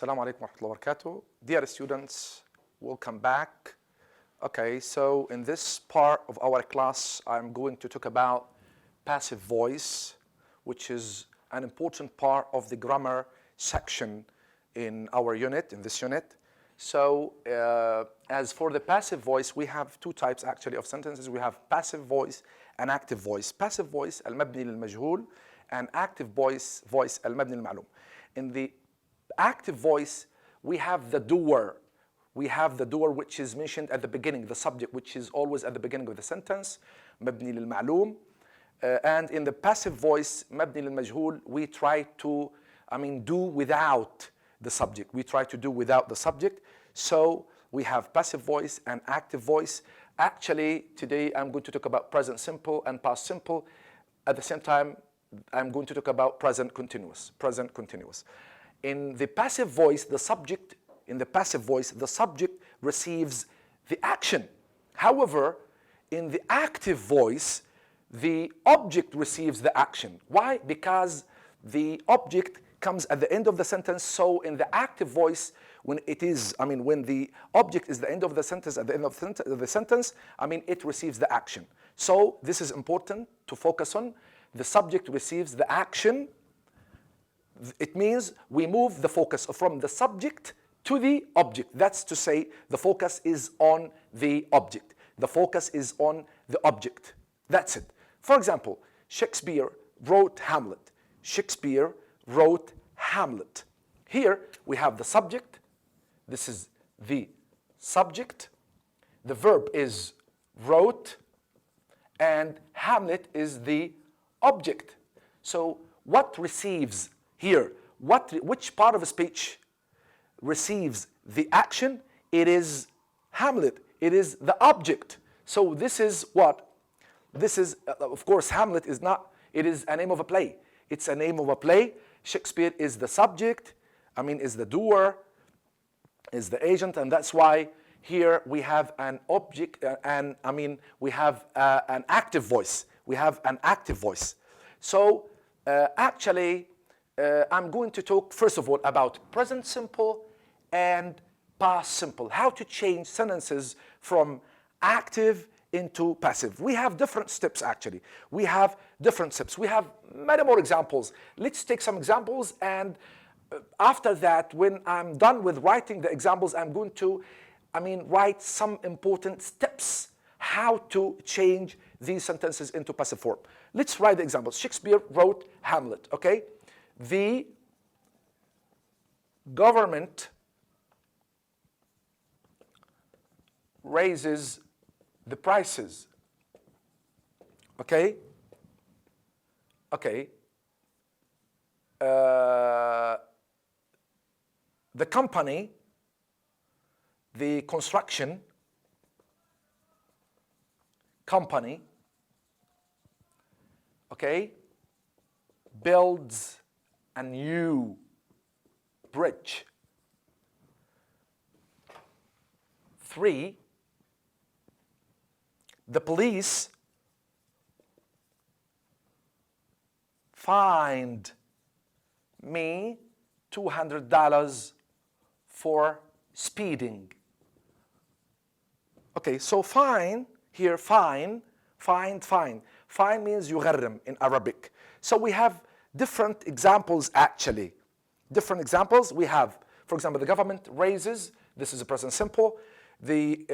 Assalamu alaikum wa rahmatullahi wa barakatuh. Dear students, welcome back. Okay, so in this part of our class, I'm going to talk about passive voice, which is an important part of the grammar section in our unit, in this unit. So as for the passive voice, we have two types actually of sentences. We have passive voice and active voice. Passive voice, المبني للمجهول, and active voice, المبني للمعلوم. In the active voice, we have the doer. We have the doer which is mentioned at the beginning, the subject which is always at the beginning of the sentence, مبني للمعلوم. And in the passive voice, مبني للمجهول, we try to, do without the subject. We try to do without the subject. So we have passive voice and active voice. Actually, today I'm going to talk about present simple and past simple. At the same time, I'm going to talk about present continuous. Present continuous. In the passive voice, the subject receives the action. However, in the active voice, the object receives the action. Why? Because the object comes at the end of the sentence. So in the active voice, when the object is the end of the sentence, at the end of the sentence, it receives the action. So this is important to focus on. The subject receives the action. It means we move the focus from the subject to the object. That's to say the focus is on the object. The focus is on the object. That's it. For example, Shakespeare wrote Hamlet. Shakespeare wrote Hamlet. Here we have the subject. This is the subject. The verb is wrote, and Hamlet is the object. So what receives here? Which part of a speech receives the action? It is Hamlet. It is the object. So this is what? This is, of course, Hamlet is not, it is a name of a play. It's a name of a play. Shakespeare is the subject, is the doer, is the agent, and that's why here we have an object, we have an active voice. We have an active voice. So actually, I'm going to talk first of all about present simple and past simple. How to change sentences from active into passive. We have different steps actually. We have different steps. We have many more examples. Let's take some examples, and after that, when I'm done with writing the examples, I'm going to write some important steps how to change these sentences into passive form. Let's write the examples. Shakespeare wrote Hamlet, okay? The government raises the prices, okay? Okay. The company, the construction company, okay, builds a new bridge. 3, the police fined me $200 for speeding. Okay, so fine here, fine means يغرم in Arabic. So we have different examples actually. Different examples we have. For example, the government raises, this is a present simple. The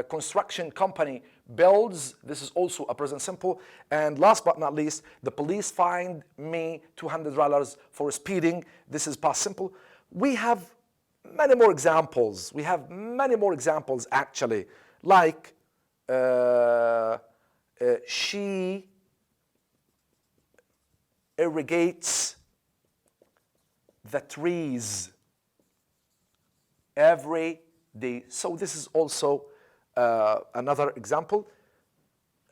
construction company builds, this is also a present simple. And last but not least, the police fined me $200 for speeding. This is past simple. We have many more examples. We have many more examples actually. Like she irrigates the trees every day. So this is also another example.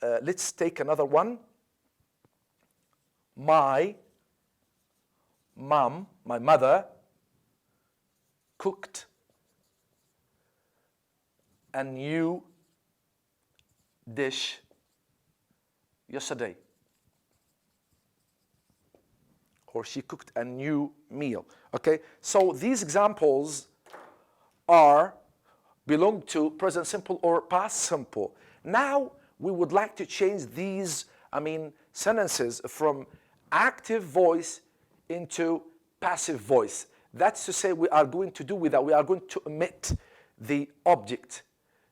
Let's take another one. My mother cooked a new dish yesterday. or she cooked a new meal. Okay, so these examples belong to present simple or past simple. Now we would like to change these, sentences from active voice into passive voice. That's to say, we are going to do with that, we are going to omit the object.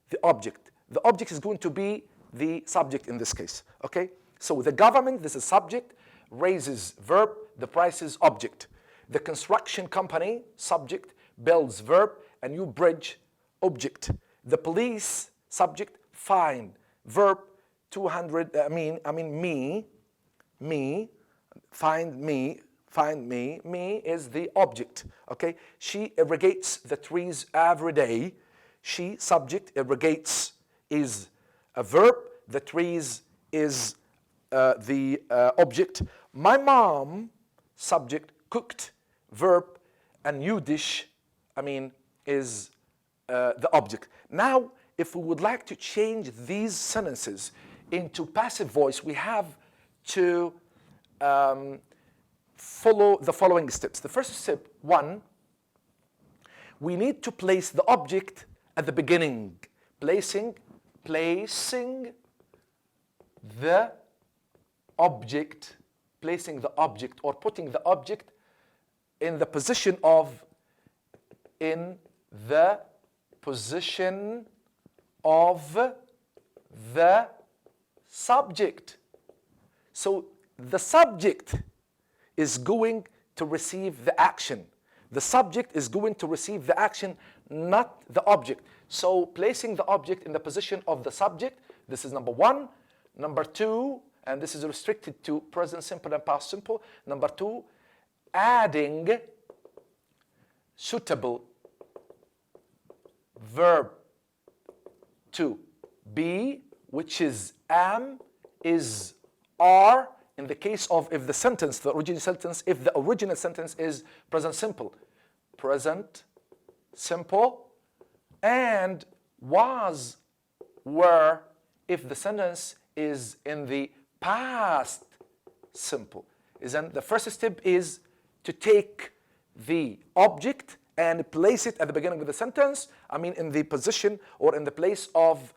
The object is going to be the subject in this case. Okay, so the government, this is subject, raises verb, the price is object. The construction company, subject, builds verb, a new bridge, object. The police, subject, fine, verb, 200, me, find me is the object. Okay, she irrigates the trees every day. She, subject, irrigates is a verb, the trees is the object. My mom, subject, cooked, verb, a new dish, is the object. Now, if we would like to change these sentences into passive voice, we have to follow the following steps. The first step, 1, we need to place the object at the beginning. Placing the object, or putting the object in the position of the subject. So the subject is going to receive the action. The subject is going to receive the action, not the object. So placing the object in the position of the subject, this is number 1. Number 2, and this is restricted to present simple and past simple. Number 2, adding suitable verb to be, which is am, is, are, in the case of if the original sentence is present simple, and was, were, if the sentence is in the past simple. Then the first step is to take the object and place it at the beginning of the sentence. In the position or in the place of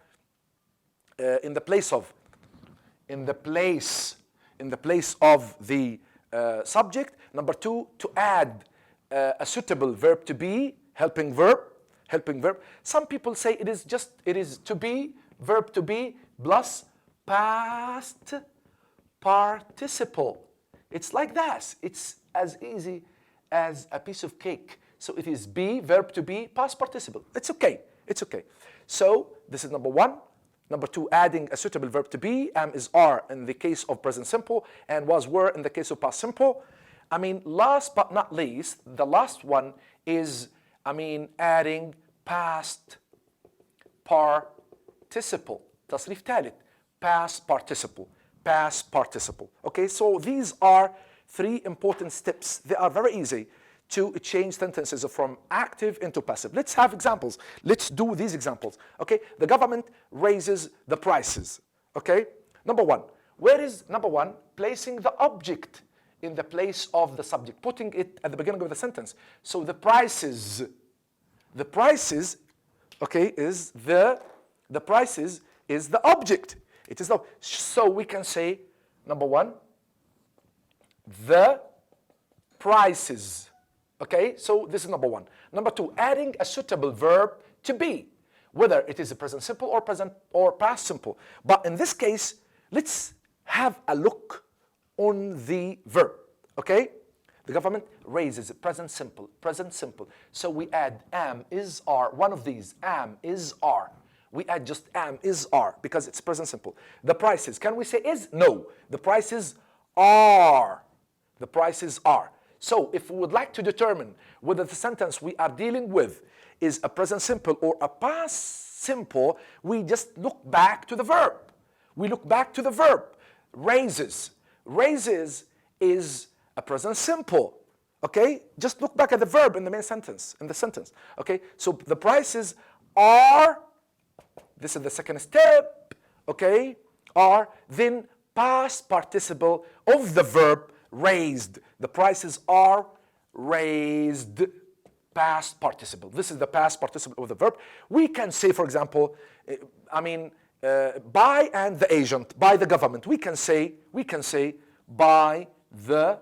the subject. Number 2, to add a suitable verb to be, helping verb. Some people say it is to be, verb to be plus past participle. It's like that. It's as easy as a piece of cake. So it is be, verb to be, past participle. It's okay. So this is number 1. Number 2, adding a suitable verb to be, am, is, are in the case of present simple, and was, were in the case of past simple. Last but not least, the last one is, adding past participle. تصريف ثالث. Past participle. Okay, so these are 3 important steps. They are very easy to change sentences from active into passive. Let's have examples. Let's do these examples. Okay, the government raises the prices. Okay, number 1. Where is number 1? Placing the object in the place of the subject, putting it at the beginning of the sentence. So the prices, okay, is the object. It is the, so we can say number 1, the prices. Okay, so this is number 1. Number 2, adding a suitable verb to be, whether it is a present simple or past simple. But in this case, let's have a look on the verb. Okay, the government raises present simple. So we add am, is, are. One of these, am, is, are. We add just am, is, are, because it's present simple. The prices, can we say is? No, the prices are. So if we would like to determine whether the sentence we are dealing with is a present simple or a past simple, we just look back to the verb. Raises is a present simple. Okay, just look back at the verb in the main sentence, Okay, so the prices are, this is the second step, okay, are then past participle of the verb raised. The prices are raised. Past participle. This is the past participle of the verb. We can say, for example, by and the agent, by the government. We can say by the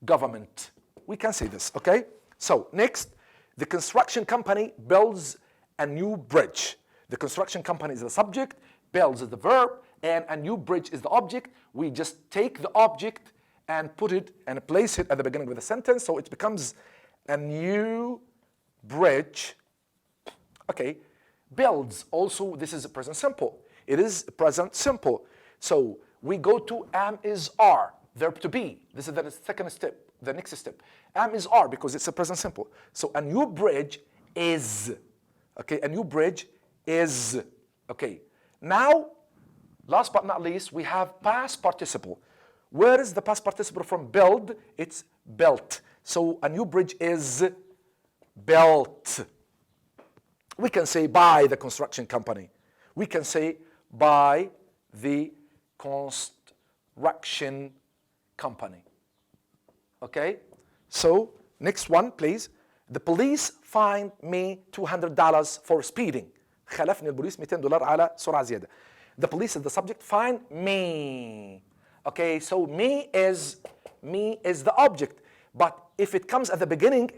government. We can say this, okay? So next, the construction company builds a new bridge. The construction company is the subject, builds is the verb, and a new bridge is the object. We just take the object and put it and place it at the beginning of the sentence, so it becomes a new bridge. Okay, builds also, this is a present simple. It is present simple. So we go to am, is, are, verb to be. This is the second step, the next step. Am, is, are, because it's a present simple. So a new bridge is. Okay, a new bridge is. Okay, now, last but not least, we have past participle. Where is the past participle from build? It's built. So a new bridge is built. We can say by the construction company. We can say by the construction company. Okay? So, next one, please. The police fined me $200 for speeding. خلفني البوليس $200 على سرعة زيادة. The police is the subject, find me. Okay, so me is the object. But if it comes at the beginning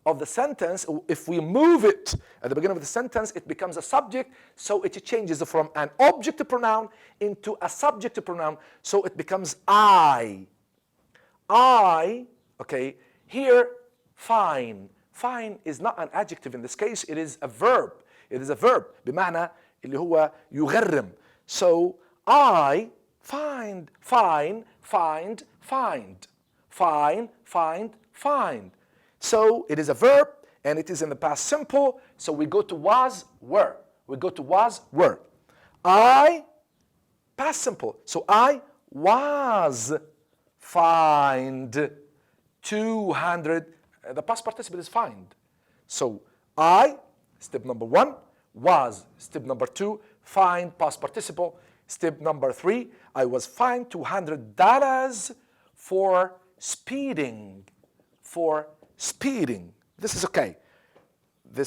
of the sentence, if we move it at the beginning of the sentence, it becomes a subject, so it changes from an object pronoun into a subject pronoun, so it becomes I. Okay, here, fine. Fine is not an adjective in this case, it is a verb. It is a verb, بمعنى اللي هو يغرم. So, I find. So it is a verb and it is in the past simple. So we go to was, were. I, past simple. So I was fined 200. The past participle is fined. So I, step number 1. Was, step number 2. Fined, past participle. Step number 3. I was fined $200 for speeding. This is okay. The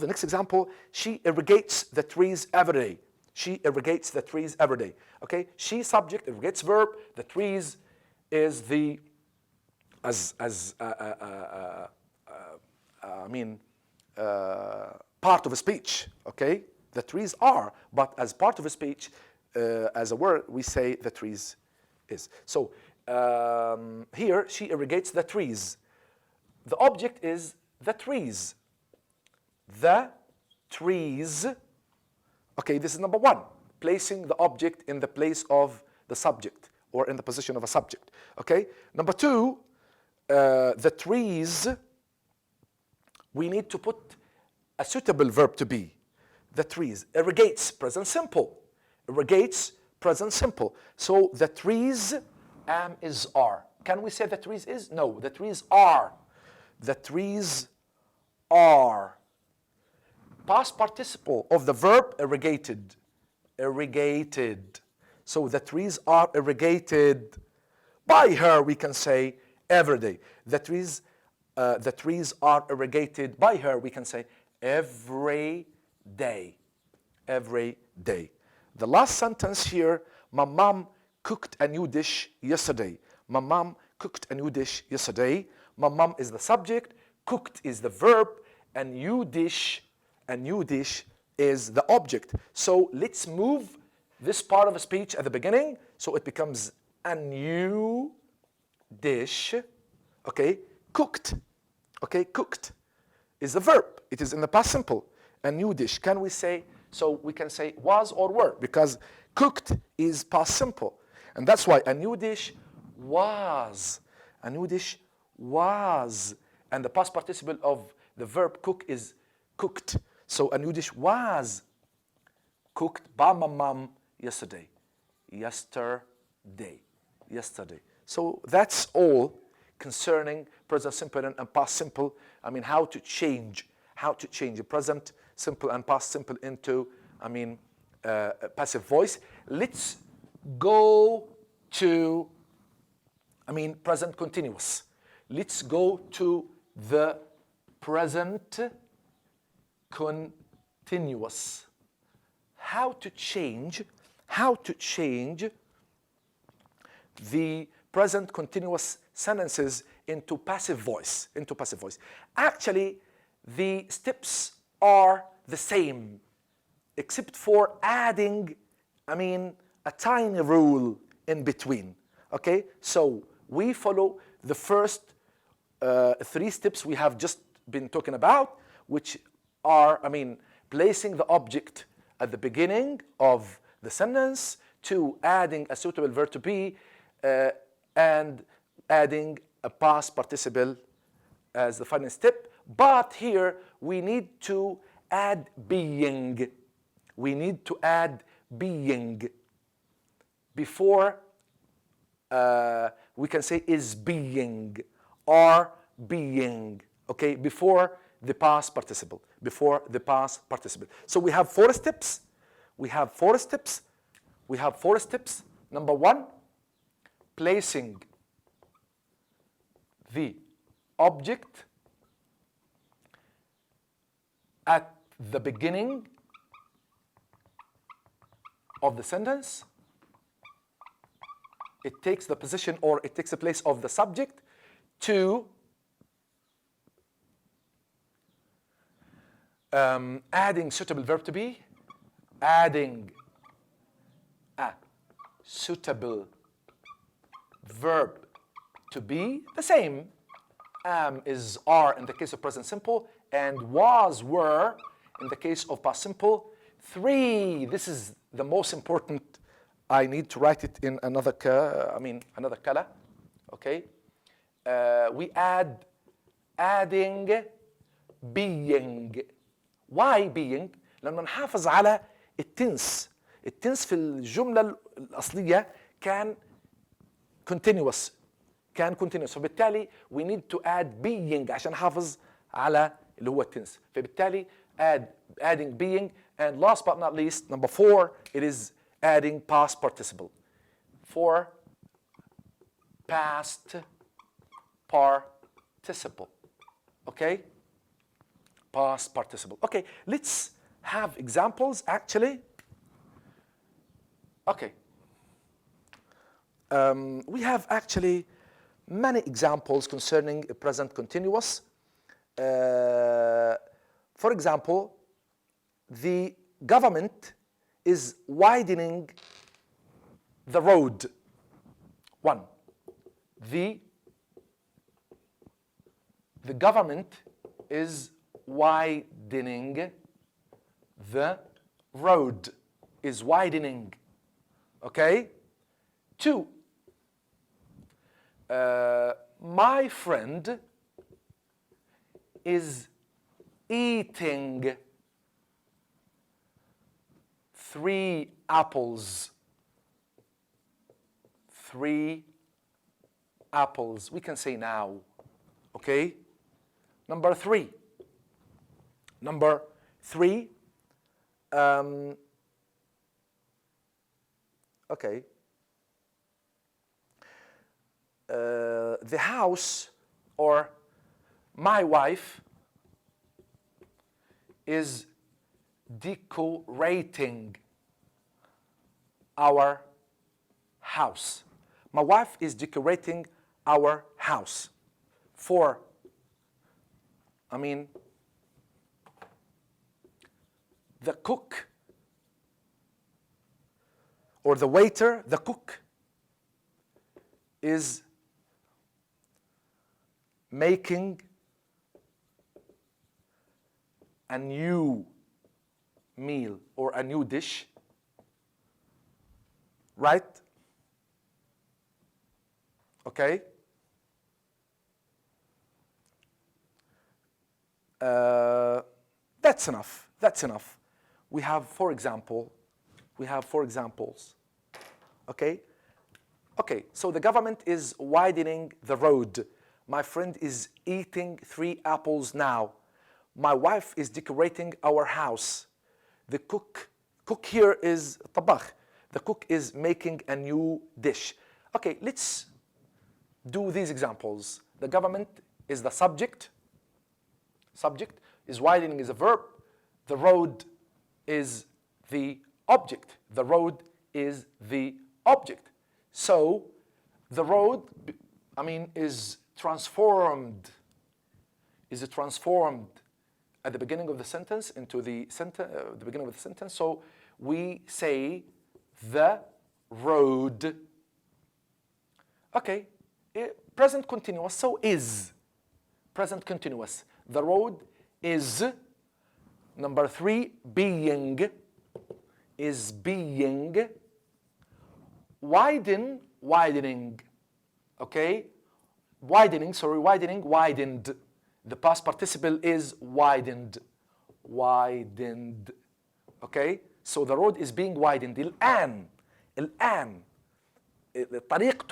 next example, she irrigates the trees every day. Okay, she subject, irrigates verb, the trees is the part of a speech. Okay, the trees are, but as part of a speech, as a word, we say the trees is. So here she irrigates the trees. The object is the trees. The trees. Okay, this is number 1. Placing the object in the place of the subject or in the position of a subject. Okay. Number 2, the trees. We need to put a suitable verb to be. The trees. Irrigates, present simple. Irrigates, present simple. So the trees, am, is, are. Can we say the trees is? No, the trees are. The trees are. Past participle of the verb irrigated. So the trees are irrigated. By her, we can say every day. The trees are irrigated by her, we can say every day. The last sentence here, my mom cooked a new dish yesterday. My mom cooked a new dish yesterday. My mom is the subject, cooked is the verb, a new dish is the object. So let's move this part of a speech at the beginning, so it becomes a new dish. Okay, cooked. Okay, cooked is the verb. It is in the past simple. A new dish. Can we say, so we can say was or were, because cooked is past simple. And that's why a new dish was. A new dish was. And the past participle of the verb cook is cooked. So a new dish was cooked by my mom yesterday. So that's all concerning present simple and past simple. I mean, how to change a present simple and past simple into, passive voice. Let's go to, present continuous. Let's go to the present continuous. How to change the present continuous sentences into passive voice. Actually, the steps are the same, except for adding, a tiny rule in between. Okay, so we follow the first 3 steps we have just been talking about, which are, placing the object at the beginning of the sentence, 2, adding a suitable verb to be, and adding a past participle as the final step. But here we need to add being. We need to add being before we can say is being or being, okay, before the past participle, So we have 4 steps. Number 1, placing the object at the beginning of the sentence. It takes the position, or it takes the place of the subject. 2, adding suitable verb to be, adding a suitable verb to be, the same. Am is are in the case of present simple, and was, were in the case of past simple. 3, this is the most important. I need to write it in another color. Okay, we adding being. Why being؟ لأنه نحافظ على التنس في الجملة الأصلية كان continuous. فبالتالي we need to add being عشان نحافظ على اللي هو التنس. فبالتالي adding being. And last but not least, number 4, it is adding past participle. For past participle. Okay? Past participle. Okay, let's have examples actually. Okay. We have actually many examples concerning a present continuous. For example, the government is widening the road. 1. The government is widening the road. Is widening. Okay? 2. My friend is eating 3 apples. 3 apples. We can say now. Okay? Number 3. Okay. The house, or my wife, is decorating our house. My wife is decorating our house. 4. The cook, or the waiter, the cook, is making a new meal or a new dish, right? Okay? That's enough. We have 4 examples. Okay? Okay, so the government is widening the road. My friend is eating 3 apples now. My wife is decorating our house. The cook here is طباخ. The cook is making a new dish. Okay, let's do these examples. The government is the subject. Subject is widening is a verb. The road is the object. The road is the object. So the road, is transformed. Is transformed at the beginning of the sentence into the beginning of the sentence. So we say the road. Okay, present continuous. So is present continuous. The road is. Number 3, being. Is being. Widening. Okay, widening. Widened. The past participle is widened. Okay, so the road is being widened. الآن الطريق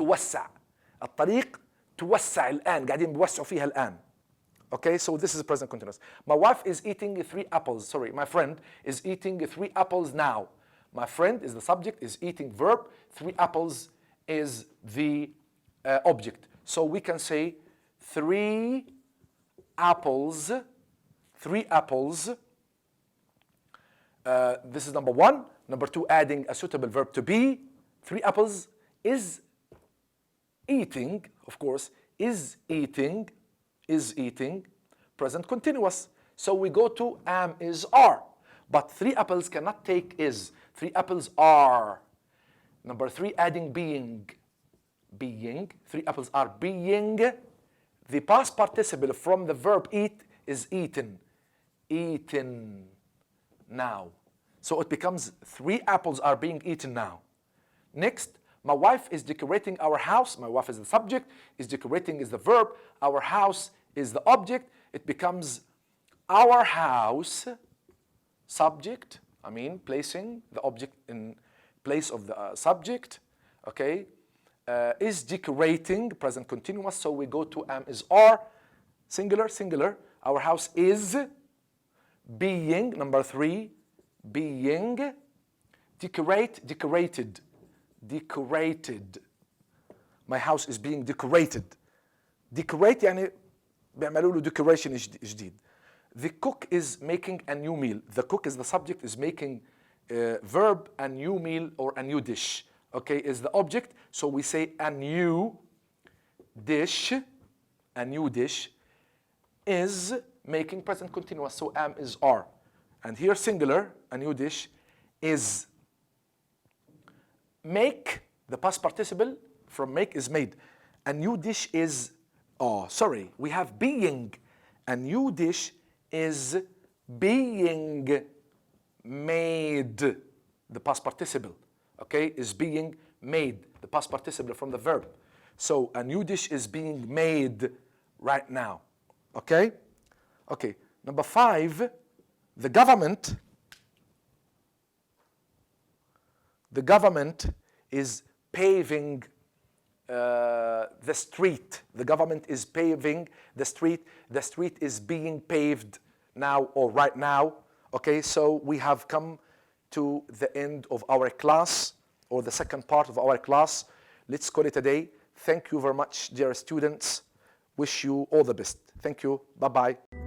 توسع الآن قاعدين بيوسعوا فيها الآن. Okay, so this is present continuous. My wife is eating 3 apples. Sorry, my friend is eating 3 apples now. My friend is the subject, is eating verb. 3 apples is the object. So we can say 3 apples. 3 apples. This is number 1. Number 2, adding a suitable verb to be. 3 apples is eating, of course, is eating. Present continuous. So we go to am, is, are. But 3 apples cannot take is. 3 apples are. Number 3, adding being. 3 apples are being. The past participle from the verb eat is eaten. Now. So it becomes 3 apples are being eaten now. Next, my wife is decorating our house. My wife is the subject. Is decorating is the verb. Our house is the object. It becomes our house. Subject. Placing the object in place of the subject. Okay. Is decorating, present continuous. So we go to am, is, are. Singular. Our house is being. Number 3, being. Decorated. My house is being decorated. Decorate يعني بيعملوا له decoration جديد. The cook is making a new meal. The cook is the subject, is making verb, a new meal or a new dish. Okay, is the object. So we say a new dish. A new dish is making, present continuous. So am, is, are. And here singular, a new dish is make. The past participle from make is made. A new dish is, we have being. A new dish is being made. The past participle, okay, is being made. The past participle from the verb. So a new dish is being made right now. Okay? Okay. Number 5, the government is paving the street. The government is paving the street. The street is being paved now or right now. Okay, so we have come to the end of our class, or the second part of our class. Let's call it a day. Thank you very much, dear students. Wish you all the best. Thank you. Bye-bye.